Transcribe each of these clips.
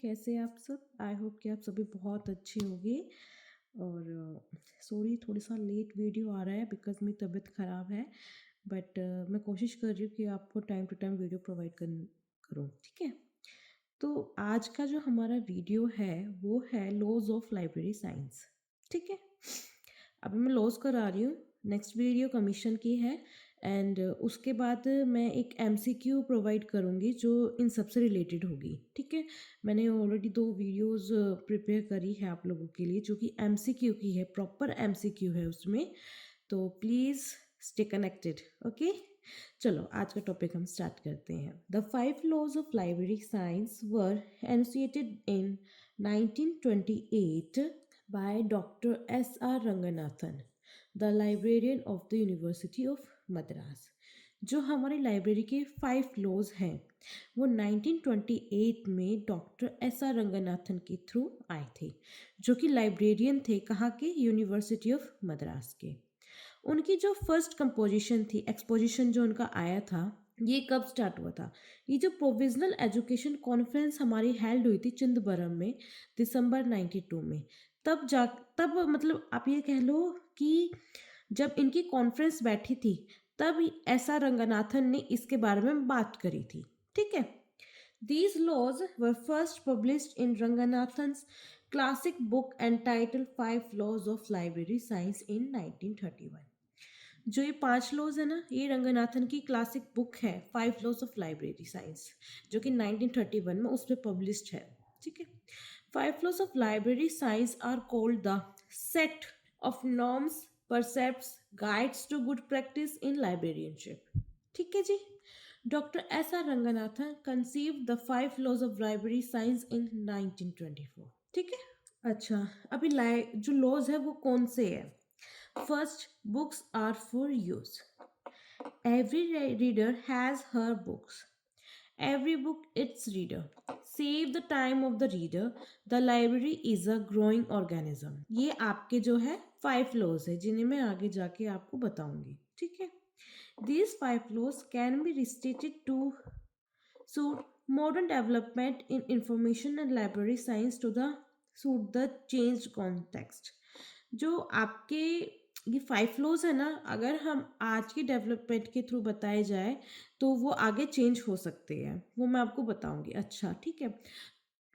कैसे हैं आप सब? आई होप कि आप सभी बहुत अच्छे होंगे। और सॉरी थोड़ा सा लेट वीडियो आ रहा है बिकॉज़ मेरी तबीयत ख़राब है। बट मैं कोशिश कर रही हूँ कि आपको time to time video provide करूँ, ठीक है? तो आज का जो हमारा वीडियो है वो है लॉज़ ऑफ लाइब्रेरी साइंस, ठीक है? अभी मैं लॉज़ करा रही हूँ, नेक्स्ट वीडियो कमीशन की है। एंड उसके बाद मैं एक एमसीक्यू प्रोवाइड करूँगी जो इन सब से रिलेटेड होगी, ठीक है? मैंने ऑलरेडी 2 वीडियोज़ प्रिपेयर करी है आप लोगों के लिए जो कि एमसीक्यू की है, प्रॉपर एमसीक्यू है उसमें। तो प्लीज़ स्टे कनेक्टेड, ओके? चलो आज का टॉपिक हम स्टार्ट करते हैं। The 5 laws of library science were enunciated in 1928 by doctor S R Ranganathan, the librarian of the university of Madras. जो हमारी लाइब्रेरी के 5 लॉज हैं वो 1928 में डॉक्टर एस आर रंगनाथन के थ्रू आए थे, जो कि लाइब्रेरियन थे कहाँ के, यूनिवर्सिटी ऑफ मद्रास के। उनकी जो फर्स्ट कंपोजिशन थी, एक्सपोजिशन जो उनका आया था, ये कब स्टार्ट हुआ था? ये जो प्रोविजनल एजुकेशन कॉन्फ्रेंस हमारी हेल्ड हुई थी चिंदबरम में दिसंबर 92 में, तब मतलब आप ये कह लो कि जब इनकी कॉन्फ्रेंस बैठी थी तब एस आर रंगनाथन ने इसके बारे में बात करी थी, ठीक है? These laws were first published in Ranganathan's classic book entitled Five Laws of Library Science in 1931। जो ये 5 लॉज है ना, ये रंगनाथन की क्लासिक बुक है five laws of library science, जो कि 1931 में उस पर पब्लिश्ड है, ठीक है? Five laws of library science are called the set of norms, percepts, guides to good practice in librarianship, ठीक है जी? Doctor S R Ranganathan conceive the 5 laws of library science in 1924, ठीक है? अच्छा, अभी जो लॉज है वो कौन से है? First, books are for use. Every reader has her books. Every book its reader. Save the time of the reader. The library is a growing organism. ये आपके जो है 5 laws है जिन्हें मैं आगे जाके आपको बताऊंगी, ठीक है? These 5 laws can be restated to suit modern development in information and library science to the suit the changed context। जो आपके ये 5 लॉज है ना, अगर हम आज की डेवलपमेंट के थ्रू बताए जाए तो वो आगे चेंज हो सकते हैं, वो मैं आपको बताऊंगी। अच्छा ठीक है,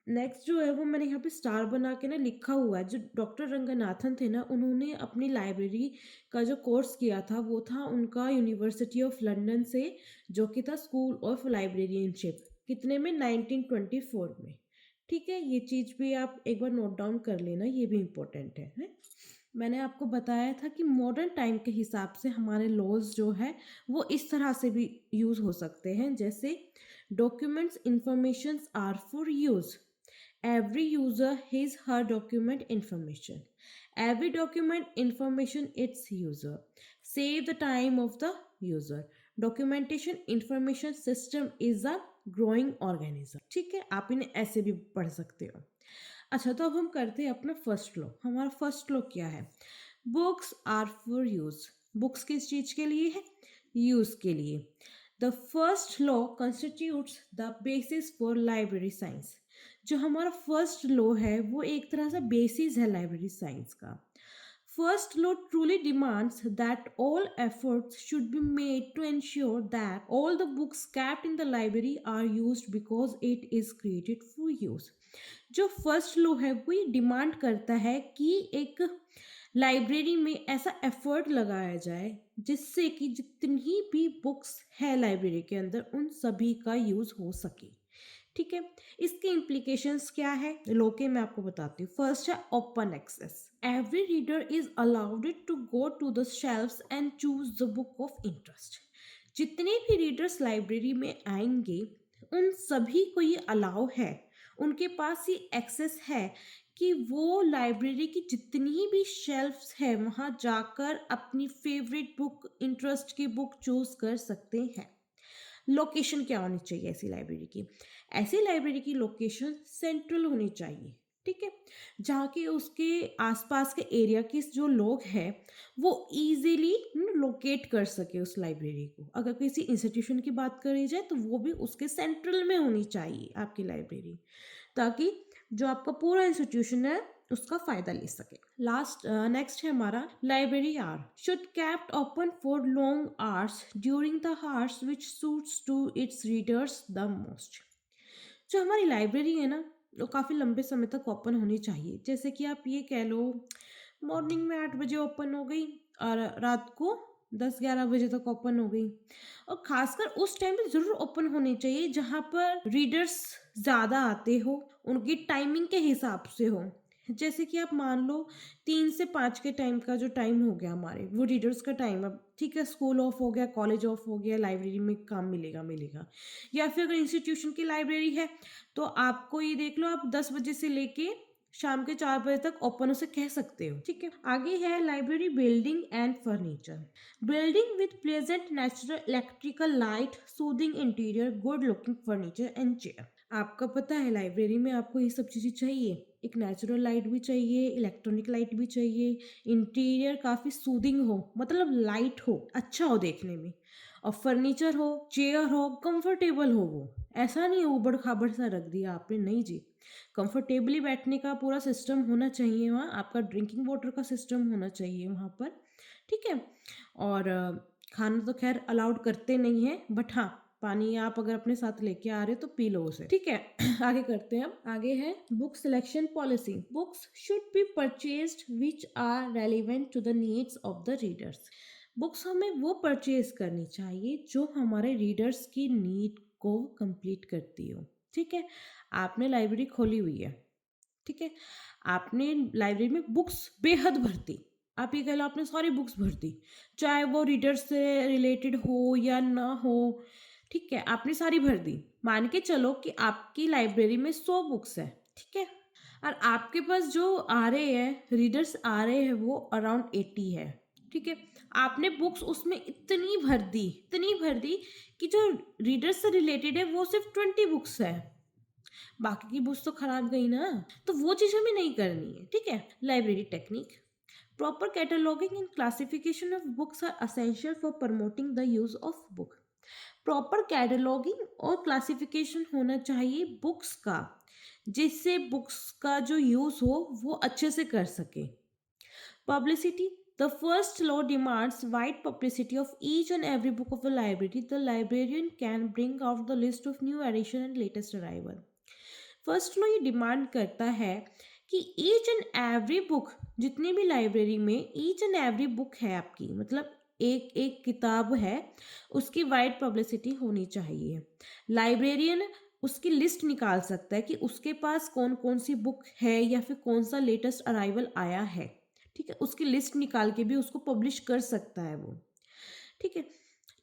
नेक्स्ट जो है वो मैंने यहाँ पे स्टार बना के ना लिखा हुआ है। जो डॉक्टर रंगनाथन थे ना, उन्होंने अपनी लाइब्रेरी का जो कोर्स किया था वो था उनका यूनिवर्सिटी ऑफ लंदन से, जो कि था स्कूल ऑफ लाइब्रेरियनशिप, कितने में, 1924 में, ठीक है? ये चीज़ भी आप एक बार नोट डाउन कर लेना, ये भी इम्पोर्टेंट है? मैंने आपको बताया था कि मॉडर्न टाइम के हिसाब से हमारे लॉज जो है वो इस तरह से भी यूज़ हो सकते हैं, जैसे documents information are for use. Every user his her document information. Every document information its user. Save the time of the user. Documentation information system is a growing organism, ठीक है? आप इन्हें ऐसे भी पढ़ सकते हो। अच्छा, तो अब हम करते हैं अपना फर्स्ट लॉ। हमारा फर्स्ट लॉ क्या है? Books are for use. Books किस चीज के लिए है? यूज के लिए। The first law constitutes the basis for library science. जो हमारा फर्स्ट लॉ है वो एक तरह से बेसिस है लाइब्रेरी साइंस का। First law truly demands that all efforts should be made to ensure that all the books kept in the library are used because it is created for use। जो first law है वो ये demand करता है कि एक library में ऐसा एफर्ट लगाया जाए जिससे कि जितनी भी बुक्स है लाइब्रेरी के अंदर उन सभी का यूज़ हो सके, ठीक है? इसके इम्प्लीकेशंस क्या है, लॉ के मैं आपको बताती हूँ। फर्स्ट है open access. Every reader is allowed to go to the shelfs and choose the book of interest. जितने भी रीडर्स लाइब्रेरी में आएंगे उन सभी को ये अलाउ है, उनके पास ये एक्सेस है कि वो लाइब्रेरी की जितनी भी शेल्फ्स है वहाँ जाकर अपनी फेवरेट बुक, इंटरेस्ट की बुक चूज कर सकते हैं। लोकेशन क्या होनी चाहिए ऐसी लाइब्रेरी की? ऐसी लाइब्रेरी की लोकेशन सेंट्रल होनी चाहिए, ठीक है? जहाँ के उसके आसपास के एरिया के जो लोग हैं वो इजीली लोकेट कर सके उस लाइब्रेरी को। अगर किसी इंस्टीट्यूशन की बात करी जाए तो वो भी उसके सेंट्रल में होनी चाहिए आपकी लाइब्रेरी। ताकि जो आपका पूरा इंस्टीट्यूशन है उसका फायदा ले सके। नेक्स्ट है हमारा library hour should kept open for long hours during the hours which suits to its readers the most. जो हमारी लाइब्रेरी है ना वो काफ़ी लंबे समय तक ओपन होनी चाहिए। जैसे कि आप ये कह लो मॉर्निंग में 8 बजे ओपन हो गई और रात को 10-11 बजे तक ओपन हो गई। और खासकर उस टाइम पे ज़रूर ओपन होनी चाहिए जहाँ पर रीडर्स ज़्यादा आते हो, उनकी टाइमिंग के हिसाब से हो। जैसे कि आप मान लो 3 से 5 के टाइम का जो टाइम हो गया हमारे वो रीडर्स का टाइम। अब ठीक है, स्कूल ऑफ हो गया, कॉलेज ऑफ हो गया, लाइब्रेरी में काम मिलेगा मिलेगा। या फिर अगर इंस्टीट्यूशन की लाइब्रेरी है तो आपको ये देख लो आप 10 बजे से लेके शाम के 4 बजे तक ओपन उसे कह सकते हो। ठीक है, आगे है library building and furniture. Building with pleasant natural electrical light, soothing interior, good looking furniture and chair. आपका पता है लाइब्रेरी में आपको ये सब चीज़ें चाहिए। एक नेचुरल लाइट भी चाहिए, इलेक्ट्रॉनिक लाइट भी चाहिए, इंटीरियर काफ़ी सूदिंग हो, मतलब लाइट हो, अच्छा हो देखने में, और फर्नीचर हो, चेयर हो, कंफर्टेबल हो। वो ऐसा नहीं है ऊबड़ खाबड़ सा रख दिया आपने, नहीं जी। कंफर्टेबली बैठने का पूरा सिस्टम होना चाहिए वहाँ। आपका ड्रिंकिंग वाटर का सिस्टम होना चाहिए वहाँ पर। ठीक है, और खाना तो खैर अलाउड करते नहीं है, बट हाँ पानी आप अगर अपने साथ लेके आ रहे हो तो पी लो उसे। ठीक है आगे करते हैं। अब आगे है book selection policy. Books should be purchased which are relevant to the needs of the readers. Books हमें वो परचेज करनी चाहिए जो हमारे रीडर्स की नीड को कंप्लीट करती हो। ठीक है, आपने लाइब्रेरी खोली हुई है, ठीक है, आपने लाइब्रेरी में बुक्स बेहद भरती, आप ये कह लो आपने सारी बुक्स भर दी, चाहे वो रीडर्स से रिलेटेड हो या ना हो। ठीक है, आपने सारी भर दी। मान के चलो कि आपकी लाइब्रेरी में 100 बुक्स है, ठीक है, और आपके पास जो आ रहे हैं रीडर्स आ रहे हैं वो अराउंड 80 है। ठीक है, आपने बुक्स उसमें इतनी भर दी कि जो रीडर्स से रिलेटेड है वो सिर्फ 20 बुक्स है, बाकी की बुक्स तो खराब गई ना। तो वो चीज़ हमें नहीं करनी है। ठीक है, library technique proper cataloguing and classification of books are essential for promoting the use of book. Proper cataloguing और क्लासिफिकेशन होना चाहिए बुक्स का, जिससे बुक्स का जो यूज हो वो अच्छे से कर सके। Publicity. The first law demands wide publicity of each and every book of a library. The librarian can bring out the list of new edition and latest arrival. First law ये demand करता है कि each and every book, जितनी भी library में each and every book है आपकी, मतलब एक एक किताब है, उसकी वाइड पब्लिसिटी होनी चाहिए। लाइब्रेरियन उसकी लिस्ट निकाल सकता है कि उसके पास कौन कौन सी बुक है या फिर कौन सा लेटेस्ट अराइवल आया है। ठीक है, उसकी लिस्ट निकाल के भी उसको पब्लिश कर सकता है वो। ठीक है,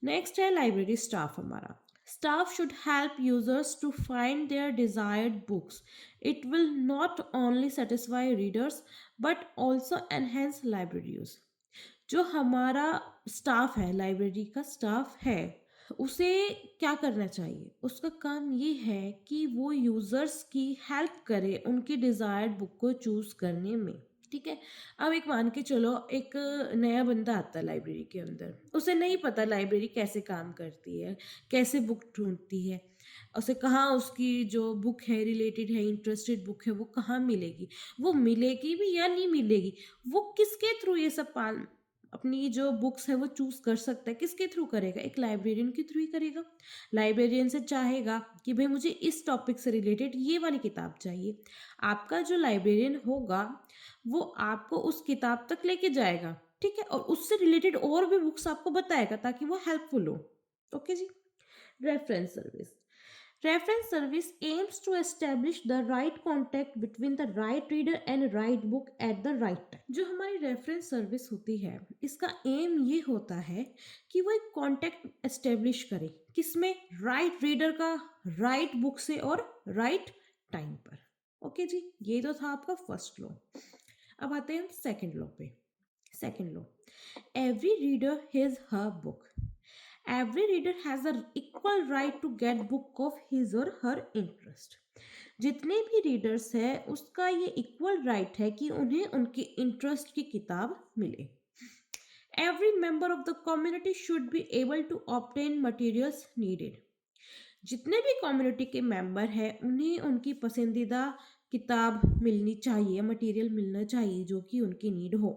नेक्स्ट है लाइब्रेरी स्टाफ हमारा। Staff should help users to find their desired books. It will not only satisfy readers but also enhance library use. जो हमारा स्टाफ है, लाइब्रेरी का स्टाफ है, उसे क्या करना चाहिए? उसका काम ये है कि वो यूज़र्स की हेल्प करे उनकी डिज़ायर्ड बुक को चूज़ करने में। ठीक है, अब एक मान के चलो एक नया बंदा आता है लाइब्रेरी के अंदर, उसे नहीं पता लाइब्रेरी कैसे काम करती है, कैसे बुक ढूंढती है, उसे कहाँ उसकी जो बुक है रिलेटेड है, इंटरेस्टेड बुक है, वो कहाँ मिलेगी, वो मिलेगी भी या नहीं मिलेगी, वो किसके थ्रू ये सब अपनी जो बुक्स है वो चूज़ कर सकता है, किसके थ्रू करेगा? एक लाइब्रेरियन के थ्रू ही करेगा। लाइब्रेरियन से चाहेगा कि भाई मुझे इस टॉपिक से रिलेटेड ये वाली किताब चाहिए। आपका जो लाइब्रेरियन होगा वो आपको उस किताब तक लेके जाएगा। ठीक है, और उससे रिलेटेड और भी बुक्स आपको बताएगा ताकि वो हेल्पफुल हो। ओके जी। Reference service. Reference service aims to establish the right contact between the right reader and right book at the right time. जो हमारी रेफरेंस सर्विस होती है इसका एम ये होता है कि वो एक कॉन्टेक्ट एस्टेब्लिश करे, किसमें? राइट रीडर का राइट बुक से और राइट टाइम पर। ओके जी, ये तो था आपका फर्स्ट लॉ। अब आते हैं हम सेकेंड लॉ पे। Second law, every reader his her book. Every reader has an equal right to get book of his or her interest. जितने भी रीडर्स हैं उसका ये इक्वल राइट है कि उन्हें उनके इंटरेस्ट की किताब मिले। Every member of the community should be able to obtain materials needed. जितने भी कम्युनिटी के मेंबर हैं उन्हें उनकी पसंदीदा किताब मिलनी चाहिए, मटेरियल मिलना चाहिए जो कि उनकी नीड हो।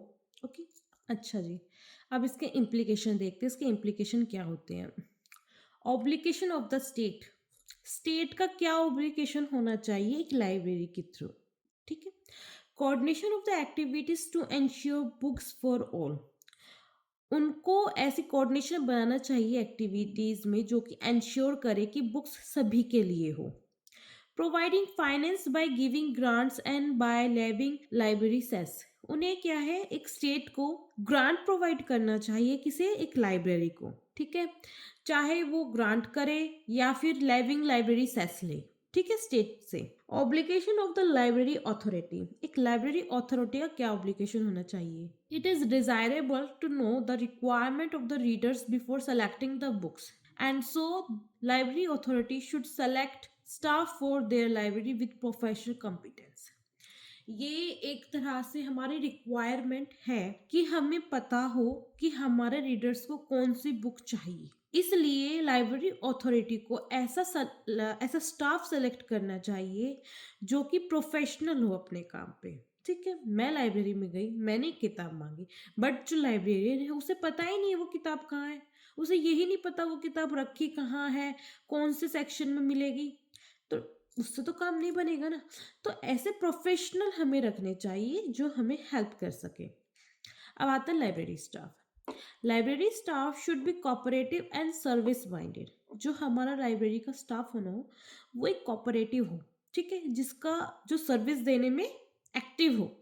ओके। अच्छा जी, अब इसके इम्प्लीकेशन देखते हैं, इसके इम्प्लीकेशन क्या होते हैं। Obligation of the state, state का क्या ऑब्लिगेशन होना चाहिए एक लाइब्रेरी के थ्रू। ठीक है। Coordination of the activities to ensure books for all, उनको ऐसी कोऑर्डिनेशन बनाना चाहिए एक्टिविटीज में जो कि एंश्योर करे कि बुक्स सभी के लिए हो। Providing finance by giving grants and by levying library cess, उन्हें क्या है एक स्टेट को ग्रांट प्रोवाइड करना चाहिए, किसे, एक लाइब्रेरी को। ठीक है। चाहे वो ग्रांट करे या फिर लेविंग लाइब्रेरी सेस ले। ठीक है, स्टेट से। Obligation of the library authority, एक लाइब्रेरी अथॉरिटी का क्या ऑब्लिगेशन होना चाहिए। It is desirable to know the requirement of the readers before selecting the books and so library authority should select staff for their library with professional competence। ये एक तरह से हमारी रिक्वायरमेंट है कि हमें पता हो कि हमारे रीडर्स को कौन सी बुक चाहिए, इसलिए लाइब्रेरी अथॉरिटी को ऐसा स्टाफ सेलेक्ट करना चाहिए जो कि प्रोफेशनल हो अपने काम पे। ठीक है। मैं लाइब्रेरी में गई, मैंने एक किताब मांगी, बट जो लाइब्रेरियन है उसे पता ही नहीं है वो किताब कहाँ है, उसे यही नहीं पता वो किताब रखी कहाँ है, कौन से सेक्शन में मिलेगी, तो उससे तो काम नहीं बनेगा ना। तो ऐसे प्रोफेशनल हमें रखने चाहिए जो हमें हेल्प कर सके। अब आता है library staff. Library staff should be cooperative and service minded, जो हमारा लाइब्रेरी का स्टाफ होना हो वो एक कोऑपरेटिव हो। ठीक है, जिसका जो सर्विस देने में एक्टिव हो।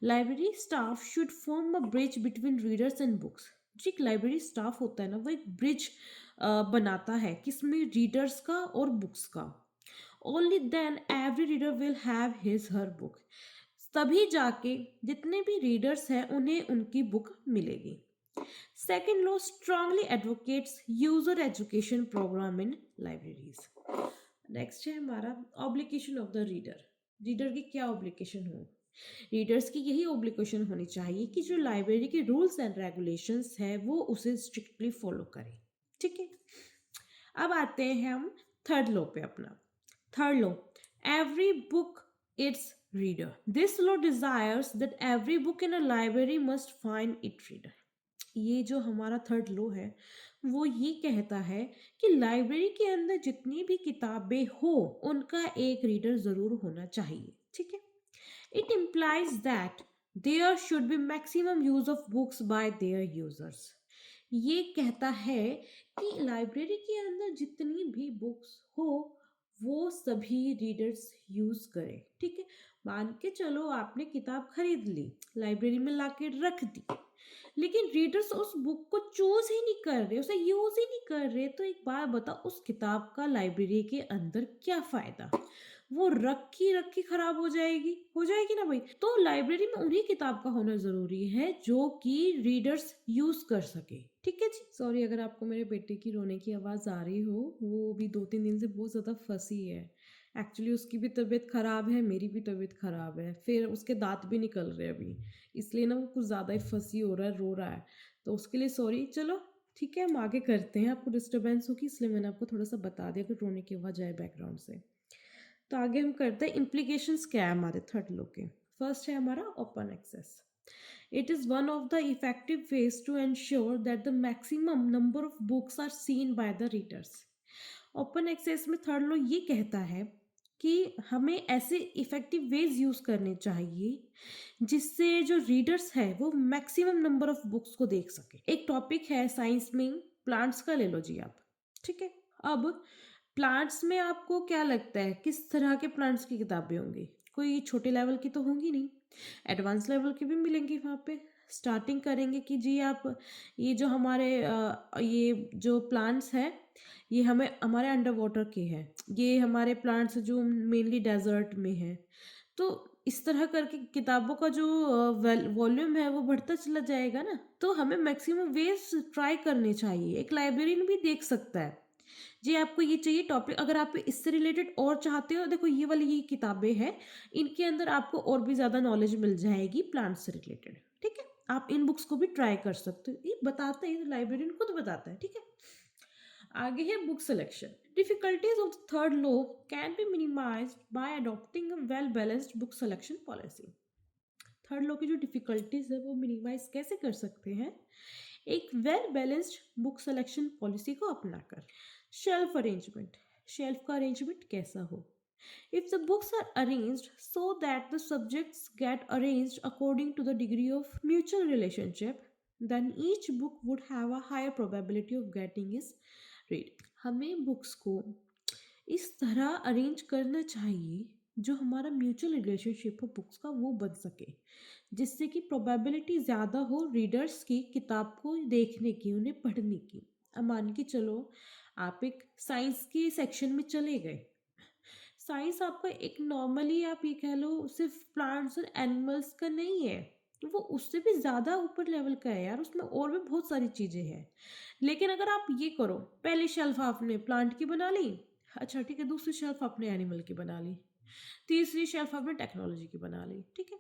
Library staff should form a bridge between readers and books, जो एक लाइब्रेरी स्टाफ होता है ना वो एक ब्रिज बनाता है किसमें, रीडर्स का और बुक्स का। Only then every reader will have his her book, तभी जाके जितने भी रीडर्स हैं उन्हें उनकी बुक मिलेगी। Second law strongly advocates user education program in libraries. Next है हमारा obligation of the reader. Reader की क्या ऑब्लिगेशन हो, रीडर्स की यही ऑब्लिगेशन होनी चाहिए कि जो लाइब्रेरी के रूल्स एंड रेगुलेशंस है वो उसे स्ट्रिक्टली फॉलो करें। ठीक है। अब आते हैं हम थर्ड लॉ पे अपना। Third law, every book it's reader. This law desires that every book in a library must find it reader. ये जो हमारा थर्ड लॉ है वो ये कहता है कि लाइब्रेरी के अंदर जितनी भी किताबें हो उनका एक रीडर जरूर होना चाहिए। ठीक है। It implies that there should be maximum use of books by their users। ये कहता है कि लाइब्रेरी के अंदर जितनी भी बुक्स हो वो सभी रीडर्स यूज करें। ठीक है। मान के चलो आपने किताब खरीद ली, लाइब्रेरी में लाके रख दी, लेकिन रीडर्स उस बुक को चूज ही नहीं कर रहे, उसे यूज ही नहीं कर रहे, तो एक बात बताओ उस किताब का लाइब्रेरी के अंदर क्या फायदा। वो रखी रखी खराब हो जाएगी ना भाई। तो लाइब्रेरी में उन्हीं किताब का होना जरूरी है जो कि रीडर्स यूज कर सके। ठीक है जी। सॉरी अगर आपको मेरे बेटे की रोने की आवाज आ रही हो, वो भी 2-3 दिन से बहुत ज्यादा फंसी है। एक्चुअली उसकी भी तबीयत खराब है, मेरी भी तबीयत खराब है, फिर उसके दांत भी निकल रहे हैं अभी, इसलिए ना वो कुछ ज़्यादा ही फंसी हो रहा है, रो रहा है, तो उसके लिए सॉरी। चलो ठीक है, हम आगे करते हैं, आपको डिस्टर्बेंस होगी इसलिए मैंने आपको थोड़ा सा बता दिया कि रोने की आवाज़ आए बैकग्राउंड से। तो आगे हम करते हैं इम्प्लीकेशंस क्या है हमारे थर्ड लॉ के। फर्स्ट है हमारा open access. It is one of the effective ways to ensure that the maximum number of books are seen by the readers. Open access में थर्ड लॉ ये कहता है कि हमें ऐसे इफेक्टिव वेज यूज करने चाहिए जिससे जो रीडर्स है वो मैक्सिमम नंबर ऑफ बुक्स को देख सके। एक टॉपिक है साइंस में, प्लांट्स का ले लो जी आप। ठीक है। अब प्लांट्स में आपको क्या लगता है किस तरह के प्लांट्स की किताबें होंगी, कोई छोटे लेवल की तो होंगी नहीं, एडवांस लेवल की भी मिलेंगी वहाँ पे। स्टार्टिंग करेंगे कि जी आप ये जो हमारे ये जो प्लांट्स है ये हमें हमारे अंडर वाटर के हैं, ये हमारे प्लांट्स जो मेनली डेजर्ट में है। तो इस तरह करके किताबों का जो वॉल्यूम है वो बढ़ता चला जाएगा ना। तो हमें मैक्सिमम वेज ट्राई करने चाहिए, एक लाइब्रेरियन भी देख सकता है जी आपको ये चाहिए टॉपिक, अगर आप इससे रिलेटेड और चाहते हो देखो ये वाली ये किताबें हैं, इनके अंदर आपको और भी ज़्यादा नॉलेज मिल जाएगी प्लांट से रिलेटेड। ठीक है, आप इन बुक्स को भी ट्राई कर सकते हो, ये बताता है, लाइब्रेरियन खुद बताता है। ठीक है। आगे है book selection. Difficulties of the third law can be minimised bye adopting a well balanced book selection policy. Third law की जो डिफिकल्टीज है वो मिनिमाइज कैसे कर सकते हैं? एक well balanced book selection policy को अपनाकर। शेल्फ अरेंजमेंट, शेल्फ का अरेंजमेंट कैसा हो? If the books are arranged so that the subjects get arranged according to the degree of mutual relationship, then each book would have a higher probability of getting is read. हमें books को इस तरह arrange करना चाहिए जो हमारा mutual relationship हो books का वो बन सके, जिससे कि प्रोबेबिलिटी ज़्यादा हो रीडर्स की किताब को देखने की, उन्हें पढ़ने की। अब मान के चलो आप एक साइंस के सेक्शन में चले गए। साइंस आपका एक नॉर्मली आप ये कह लो सिर्फ प्लांट्स और एनिमल्स का नहीं है, वो उससे भी ज़्यादा ऊपर लेवल का है यार, उसमें और भी बहुत सारी चीज़ें हैं। लेकिन अगर आप ये करो, पहली शेल्फ आपने प्लांट की बना ली, अच्छा ठीक है, दूसरी शेल्फ आपने एनिमल की बना ली, तीसरी शेल्फ आपने टेक्नोलॉजी की बना ली, ठीक है,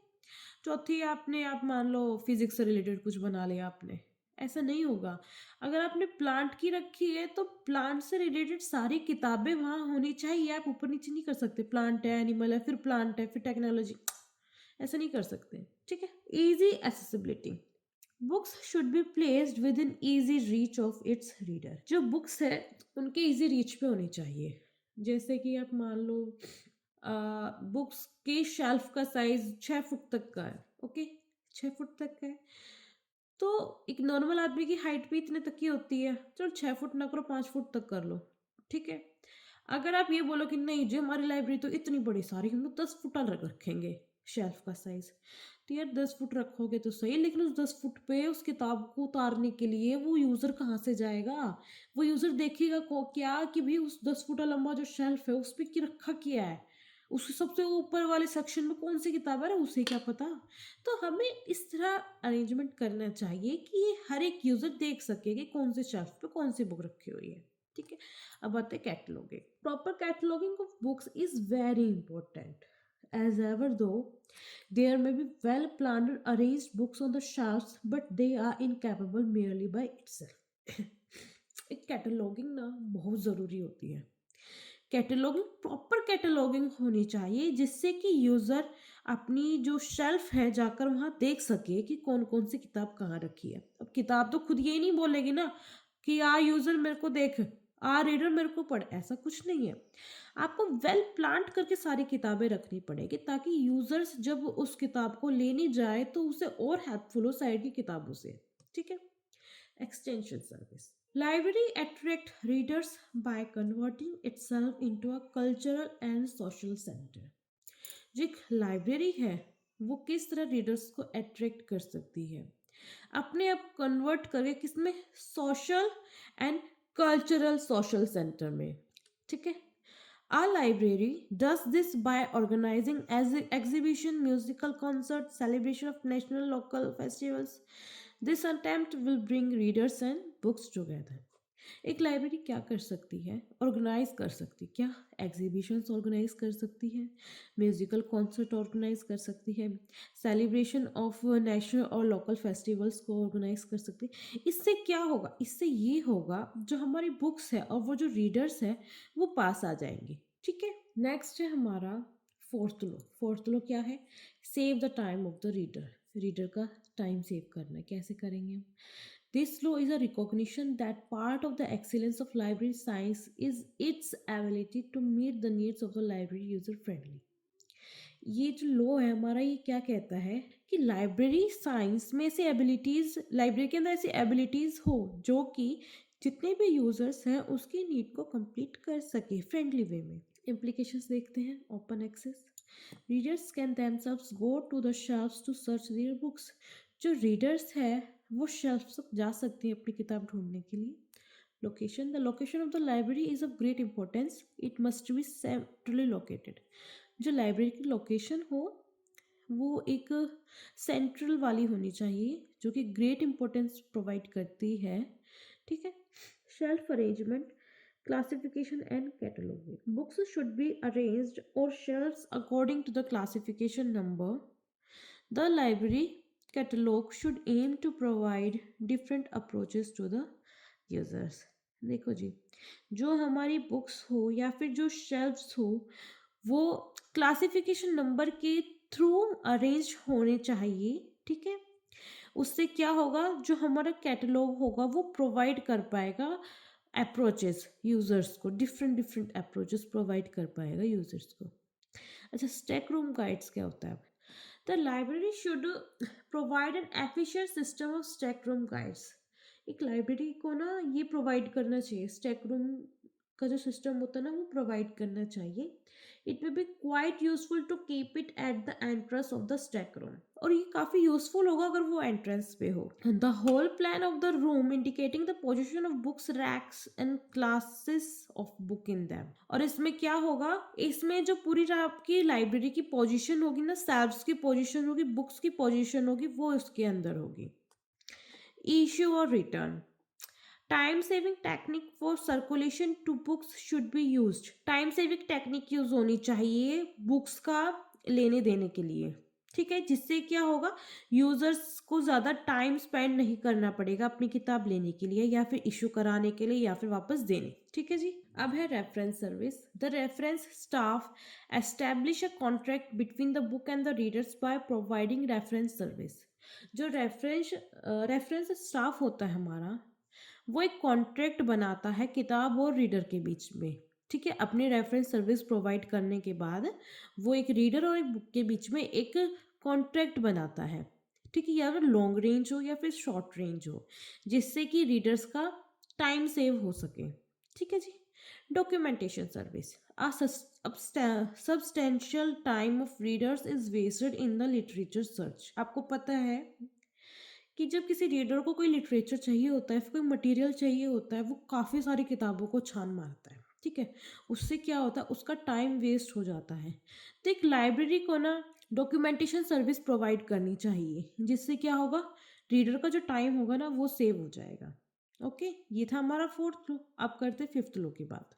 चौथी आपने आप मान लो फिजिक्स से रिलेटेड कुछ बना लिया आपने। ऐसा नहीं होगा। अगर आपने प्लांट की रखी है तो प्लांट से रिलेटेड सारी किताबें वहाँ होनी चाहिए, आप ऊपर नीचे नहीं कर सकते, प्लांट है एनिमल है फिर प्लांट है फिर टेक्नोलॉजी, ऐसा नहीं कर सकते, ठीक है। Easy accessibility, books should be placed with in easy reach of its reader. जो बुक्स है उनके ईजी रीच पे होनी चाहिए। जैसे कि आप मान लो बुक्स की शेल्फ का साइज 6 फुट तक का है, ओके, 6 फुट तक का है, तो एक नॉर्मल आदमी की हाइट भी इतने तक की होती है, चलो 6 फुट ना करो 5 फुट तक कर लो, ठीक है। अगर आप ये बोलो कि नहीं जी हमारी लाइब्रेरी तो इतनी बड़ी सारी, हम लोग 10 फुट रख रखेंगे शेल्फ का साइज, तो यार 10 फुट रखोगे तो सही, लेकिन उस 10 फुट पे उस किताब को उतारने के लिए वो यूज़र कहाँ से जाएगा? वो यूज़र देखेगा को क्या कि भाई उस 10 फुट लंबा जो शेल्फ है उस पर की रखा क्या है, उसके सबसे ऊपर वाले सेक्शन में कौन सी किताब है उसे क्या पता। तो हमें इस तरह अरेंजमेंट करना चाहिए कि ये हर एक यूज़र देख सके कि कौन से शेल्फ पे कौन सी बुक रखी हुई है, ठीक है। अब आते हैं cataloguing. Proper cataloguing of books is very important as ever though there may be well planned arranged books on the shelves but they are incapable merely by itself। एक कैटलॉगिंग ना बहुत ज़रूरी होती है। कैटलॉगिंग, प्रॉपर कैटलॉगिंग होनी चाहिए जिससे कि यूज़र अपनी जो शेल्फ है जाकर वहाँ देख सके कि कौन कौन सी किताब कहाँ रखी है। अब किताब तो खुद ये नहीं बोलेगी ना कि आ यूज़र मेरे को देख, आ रीडर मेरे को पढ़, ऐसा कुछ नहीं है। आपको वेल प्लान करके सारी किताबें रखनी पड़ेगी ताकि यूज़र्स जब उस किताब को लेने जाए तो उसे और हेल्पफुल हो साइड की किताबों से, ठीक है। Extension service. Library attract readers by converting itself into a cultural and social center. जो एक लाइब्रेरी है वो किस तरह रीडर्स को अट्रैक्ट कर सकती है, अपने आप कन्वर्ट करके किसमें, social and cultural social centre में, ठीक है। Our library does this by organizing as exhibition, musical concerts, celebration of national local festivals. This attempt will bring readers and books together. एक लाइब्रेरी क्या कर सकती है, ऑर्गेनाइज कर सकती, क्या एग्जीबिशंस ऑर्गेनाइज कर सकती है, म्यूजिकल कॉन्सर्ट ऑर्गेनाइज कर सकती है, सेलिब्रेशन ऑफ नेशनल और लोकल फेस्टिवल्स को ऑर्गेनाइज कर सकती है। इससे क्या होगा, इससे ये होगा जो हमारी बुक्स है और वो जो रीडर्स है वो पास आ जाएंगे, ठीक है। नेक्स्ट है हमारा फोर्थ लॉ। फोर्थ लॉ क्या है, save the time of the reader. Reader का टाइम सेव करना है, कैसे करेंगे हम? This law is a recognition that part of the excellence of library science is its ability to meet the needs of the library user friendly। ये जो law है हमारा ये क्या कहता है कि लाइब्रेरी साइंस में ऐसी एबिलिटीज़, लाइब्रेरी के अंदर ऐसी एबिलिटीज़ हो जो कि जितने भी यूज़र्स हैं उसकी नीड को कंप्लीट कर सके फ्रेंडली वे में। इम्प्लीकेशंस देखते हैं। Open access, readers can themselves go to the shelves to search their books. जो रीडर्स है वो शेल्फ तक जा सकती हैं अपनी किताब ढूंढने के लिए। Location, the location of the library is of great importance, it must be centrally located. जो लाइब्रेरी की लोकेशन हो वो एक सेंट्रल वाली होनी चाहिए जो कि ग्रेट इंपॉर्टेंस प्रोवाइड करती है, ठीक है। Shelf arrangement, classification and cataloging. Books should be arranged or shelves according to the classification number. The library catalog should aim to provide different approaches to the users. देखो जी, जो हमारी books हो या फिर जो शेल्फ्स हो, वो क्लासिफिकेशन नंबर के थ्रू अरेंज होने चाहिए, ठीक है? उससे क्या होगा, जो हमारा कैटलॉग होगा वो प्रोवाइड कर पाएगा अप्रोचेस यूजर्स को, डिफरेंट डिफरेंट अप्रोचेस प्रोवाइड कर पाएगा यूजर्स को। अच्छा, स्टैक रूम गाइड्स क्या होता है? The library should provide an efficient system of stack room guides. एक लाइब्रेरी को ना ये प्रोवाइड करना चाहिए, स्टैक रूम का जो सिस्टम होता है ना वो प्रोवाइड करना चाहिए। It will be quite useful to keep it at the entrance of the stack room, और ये काफ़ी यूजफुल होगा अगर वो एंट्रेंस पे हो। The whole plan of the room indicating the position of books, racks and classes of book in them. और इसमें क्या होगा, इसमें जो पूरी आपकी लाइब्रेरी की पोजीशन होगी ना, शेल्फ्स की पोजीशन होगी, बुक्स की पोजीशन होगी, वो इसके अंदर होगी। इश्यू और return, time saving technique for circulation to books should be used. Time saving technique use होनी चाहिए बुक्स का लेने देने के लिए, ठीक है? जिससे क्या होगा, यूजर्स को ज़्यादा टाइम स्पेंड नहीं करना पड़ेगा अपनी किताब लेने के लिए या फिर इशू कराने के लिए या फिर वापस देने, ठीक है जी? अब है reference service. The reference staff establish a contract between the book and the readers by providing reference service. जो रेफरेंस स्टाफ होता है हमारा, वो एक कॉन्ट्रैक्ट बनाता है किताब और रीडर के बीच में, ठीक है? अपनी रेफरेंस सर्विस प्रोवाइड करने के बाद वो एक रीडर और एक बुक के बीच में एक कॉन्ट्रैक्ट बनाता है, ठीक है? या अगर लॉन्ग रेंज हो या फिर शॉर्ट रेंज हो, जिससे कि रीडर्स का टाइम सेव हो सके, ठीक है जी? Documentation service, substantial time of readers is wasted in the literature search. आपको पता है कि जब किसी रीडर को कोई लिटरेचर चाहिए होता है, फिर कोई मटेरियल चाहिए होता है, वो काफ़ी सारी किताबों को छान मारता है, ठीक है? उससे क्या होता है, उसका टाइम वेस्ट हो जाता है। तो एक लाइब्रेरी को ना डॉक्यूमेंटेशन सर्विस प्रोवाइड करनी चाहिए, जिससे क्या होगा, रीडर का जो टाइम होगा ना वो सेव हो जाएगा। ओके, ये था हमारा फोर्थ लो। अब करते फिफ्थ लो की बात।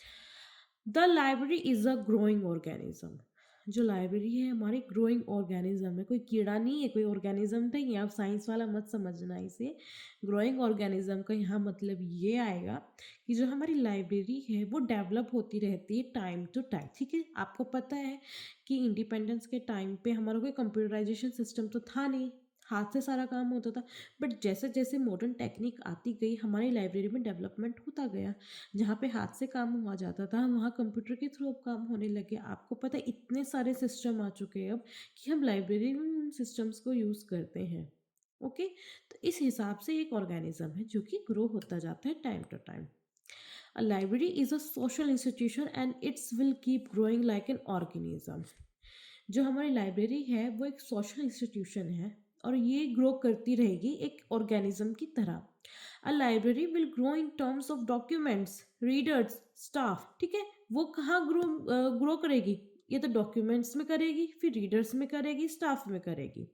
The library is a growing organism. जो लाइब्रेरी है हमारी ग्रोइंग ऑर्गेनिज्म है, कोई कीड़ा नहीं है, कोई ऑर्गेनिज्म नहीं है। आप साइंस वाला मत समझना इसे। ग्रोइंग ऑर्गेनिज्म का यहाँ मतलब ये आएगा कि जो हमारी लाइब्रेरी है वो डेवलप होती रहती है टाइम टू टाइम, ठीक है? आपको पता है कि इंडिपेंडेंस के टाइम पे हमारा कोई कंप्यूटराइजेशन सिस्टम तो था नहीं, हाथ से सारा काम होता था। बट जैसे जैसे मॉडर्न टेक्निक आती गई, हमारी लाइब्रेरी में डेवलपमेंट होता गया। जहाँ पे हाथ से काम हुआ जाता था, वहाँ कंप्यूटर के थ्रू अब काम होने लगे। आपको पता है इतने सारे सिस्टम आ चुके हैं अब कि हम लाइब्रेरी में उन सिस्टम्स को यूज़ करते हैं। ओके, तो इस हिसाब से एक ऑर्गेनिज्म है जो कि ग्रो होता जाता है time to time. A library is a social institution and its will keep growing like an organism. जो हमारी लाइब्रेरी है वो एक सोशल इंस्टीट्यूशन है और ये ग्रो करती रहेगी एक ऑर्गेनिज्म की तरह। A library will grow in terms of documents, readers, staff, ठीक है? वो कहाँ ग्रो करेगी? ये तो डॉक्यूमेंट्स में करेगी, फिर रीडर्स में करेगी, स्टाफ में करेगी।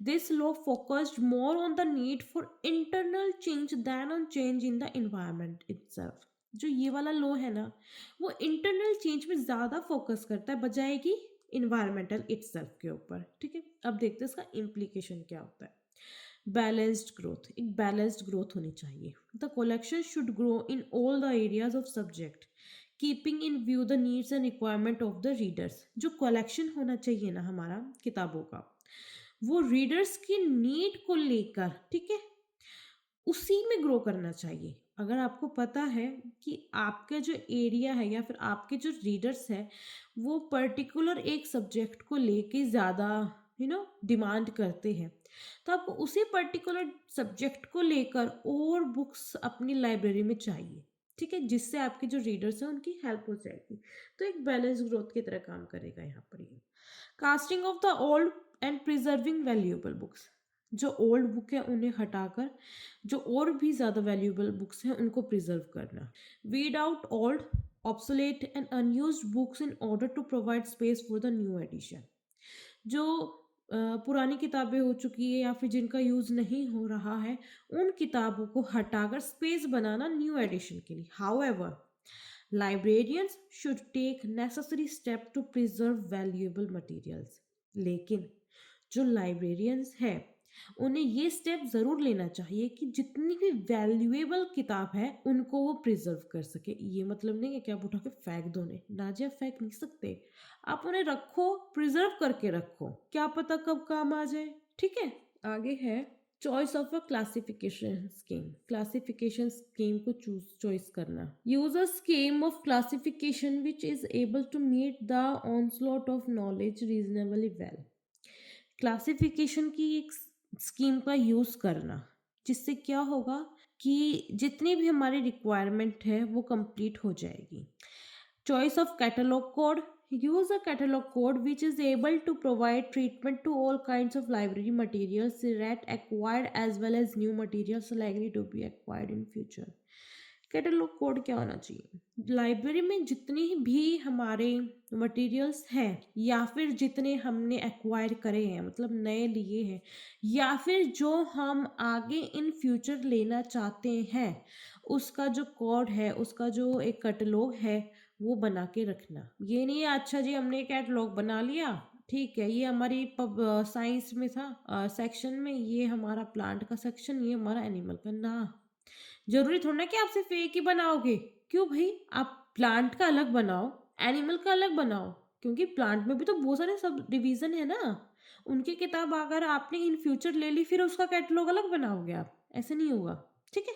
This law focused more on the need for internal change than on change in the environment itself. जो ये वाला लॉ है ना, वो इंटरनल चेंज में ज़्यादा फोकस करता है बजाय कि इन्वायरमेंटल इटसेल्फ के ऊपर, ठीक है? अब देखते हैं इसका इम्प्लीकेशन क्या होता है। बैलेंस्ड ग्रोथ, एक बैलेंस्ड ग्रोथ होनी चाहिए। The collection should grow in all the areas of subject keeping in view the needs and requirement of the readers. जो कलेक्शन होना चाहिए ना हमारा किताबों का, वो रीडर्स की नीड को लेकर, ठीक है, उसी में ग्रो करना चाहिए। अगर आपको पता है कि आपका जो एरिया है या फिर आपके जो रीडर्स है वो पर्टिकुलर एक सब्जेक्ट को लेके ज़्यादा डिमांड करते हैं, तो आपको उसी पर्टिकुलर सब्जेक्ट को लेकर और बुक्स अपनी लाइब्रेरी में चाहिए, ठीक है? जिससे आपके जो रीडर्स हैं उनकी हेल्प हो जाएगी। तो एक बैलेंस ग्रोथ की तरह काम करेगा यहाँ पर ये। Casting of the old and preserving valuable books. जो ओल्ड बुक है उन्हें हटाकर जो और भी ज़्यादा वैल्यूएबल बुक्स हैं उनको प्रिजर्व करना। Weed out old, obsolete and unused books in order to provide space for the new edition. जो पुरानी किताबें हो चुकी है या फिर जिनका यूज़ नहीं हो रहा है, उन किताबों को हटाकर स्पेस बनाना न्यू एडिशन के लिए। However, librarians should take necessary steps to preserve valuable materials। लेकिन जो लाइब्रेरियंस है उन्हें ये स्टेप ज़रूर लेना चाहिए कि जितनी भी वैल्यूएबल किताब है उनको वो प्रिजर्व कर सके। ये मतलब नहीं है कि आप उठा के फेंक दो उन्हें, ना जी आप फेंक नहीं सकते, आप उन्हें रखो, प्रिजर्व करके रखो, क्या पता कब काम आ जाए। ठीक है, आगे है choice of a classification scheme. Classification scheme को चॉइस करना। Use a scheme of classification which is able to meet the onslaught of knowledge reasonably well. Classification की एक स्कीम का यूज़ करना, जिससे क्या होगा कि जितनी भी हमारी रिक्वायरमेंट है वो कंप्लीट हो जाएगी। Choice of catalogue code. Use a catalogue code which is able to provide treatment to all kinds of library materials that acquired as well as new materials likely to be acquired in future. Catalogue code क्या होना चाहिए? Library में जितनी भी हमारे materials हैं या फिर जितने हमने एक्वायर करे हैं, मतलब नए लिए हैं, या फिर जो हम आगे इन फ्यूचर लेना चाहते हैं, उसका जो कोड है, उसका जो एक कैटलॉग है, वो बना के रखना। ये नहीं है अच्छा जी हमने कैटलॉग बना लिया, ठीक है, ये हमारी साइंस में था सेक्शन में, ये हमारा प्लांट का सेक्शन, ये हमारा एनिमल का। ना, जरूरी थोड़ा ना कि आप सिर्फ एक ही बनाओगे। क्यों भाई, आप प्लांट का अलग बनाओ, एनिमल का अलग बनाओ, क्योंकि प्लांट में भी तो बहुत सारे सब डिवीजन है ना। उनकी किताब अगर आपने इन फ्यूचर ले ली, फिर उसका कैटलॉग अलग बनाओगे आप, ऐसे नहीं होगा। ठीक है।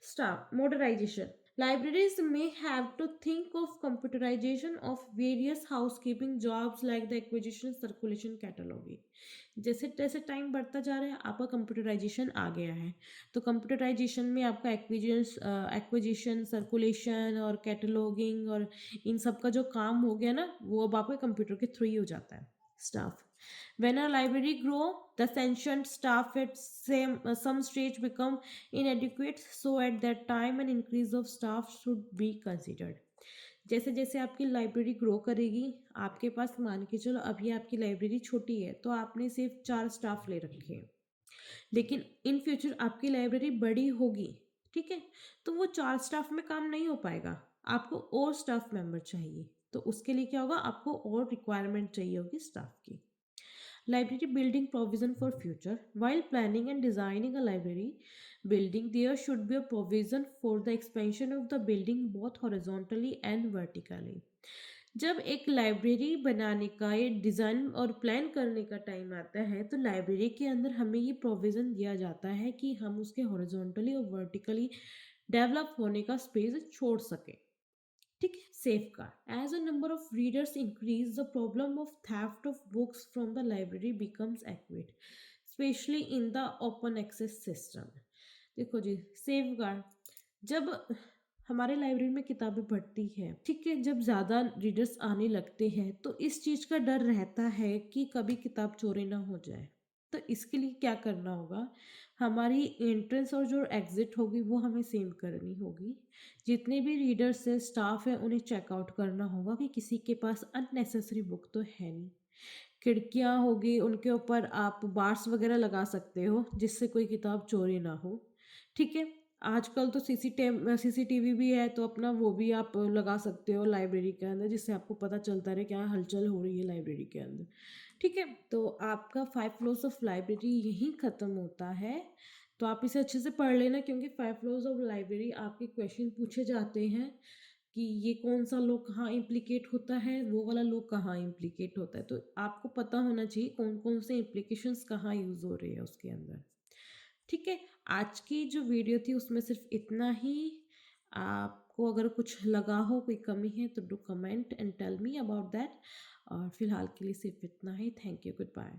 Staff modernisation. Libraries may have to think of computerization of various housekeeping jobs like the acquisition, circulation, cataloging. जैसे जैसे टाइम बढ़ता जा रहा है आपका कंप्यूटराइजेशन आ गया है, तो कंप्यूटराइजेशन में आपका एक्विजिशन, सर्कुलेशन और कैटलॉगिंग और इन सब का जो काम हो गया ना, वो अब आपके कंप्यूटर के थ्रू ही हो जाता है। Staff. When a library grow, the sentient staff at some stage become inadequate, so at that time an increase of staff should be considered. जैसे जैसे आपकी लाइब्रेरी ग्रो करेगी, आपके पास मान के चलो अभी आपकी लाइब्रेरी छोटी है तो आपने सिर्फ 4 स्टाफ ले रखे हैं, लेकिन इन फ्यूचर आपकी लाइब्रेरी बड़ी होगी, ठीक है, तो वो 4 स्टाफ में काम नहीं हो पाएगा, आपको और स्टाफ मेंबर चाहिए। तो उसके लिए क्या होगा, आपको और रिक्वायरमेंट चाहिए होगी स्टाफ की। Library building provision for future. While planning and designing a library building, there should be a provision for the expansion of the building both horizontally and vertically. जब एक लाइब्रेरी बनाने का या डिज़ाइन और plan करने का time आता है, तो लाइब्रेरी के अंदर हमें ये प्रोविज़न दिया जाता है कि हम उसके हॉरिजॉन्टली और वर्टिकली डेवलप होने का स्पेस छोड़ सकें। ठीक है। Safeguard. As a number of readers increase, the problem of theft of books from the library becomes acute, especially in the open access system. देखो जी, सेफ गार्ड, जब हमारे लाइब्रेरी में किताबें बढ़ती हैं, ठीक है, जब ज़्यादा रीडर्स आने लगते हैं तो इस चीज़ का डर रहता है कि कभी किताब चोरी ना हो जाए। तो इसके लिए क्या करना होगा, हमारी एंट्रेंस और जो एग्जिट होगी वो हमें सेम करनी होगी। जितने भी रीडर्स है, स्टाफ है, उन्हें चेकआउट करना होगा कि किसी के पास अननेसेसरी बुक तो है नहीं। खिड़कियाँ होगी, उनके ऊपर आप बार्स वगैरह लगा सकते हो जिससे कोई किताब चोरी ना हो। ठीक है। आजकल तो सीसीटीवी भी है, तो अपना वो भी आप लगा सकते हो लाइब्रेरी के अंदर, जिससे आपको पता चलता रहे क्या हलचल हो रही है लाइब्रेरी के अंदर। ठीक है। तो आपका 5 फ्लोर्स ऑफ लाइब्रेरी यहीं ख़त्म होता है। तो आप इसे अच्छे से पढ़ लेना, क्योंकि 5 फ्लोर्स ऑफ लाइब्रेरी आपके क्वेश्चन पूछे जाते हैं कि ये कौन सा लॉ कहाँ इम्प्लीकेट होता है, वो वाला लॉ कहाँ इम्प्लीकेट होता है। तो आपको पता होना चाहिए कौन कौन से इम्प्लीकेशंस कहाँ यूज़ हो रहे हैं उसके अंदर। ठीक है। आज की जो वीडियो थी उसमें सिर्फ इतना ही। आपको अगर कुछ लगा हो, कोई कमी है, तो do comment and tell me about that. और फिलहाल के लिए सिर्फ इतना ही। Thank you, good bye.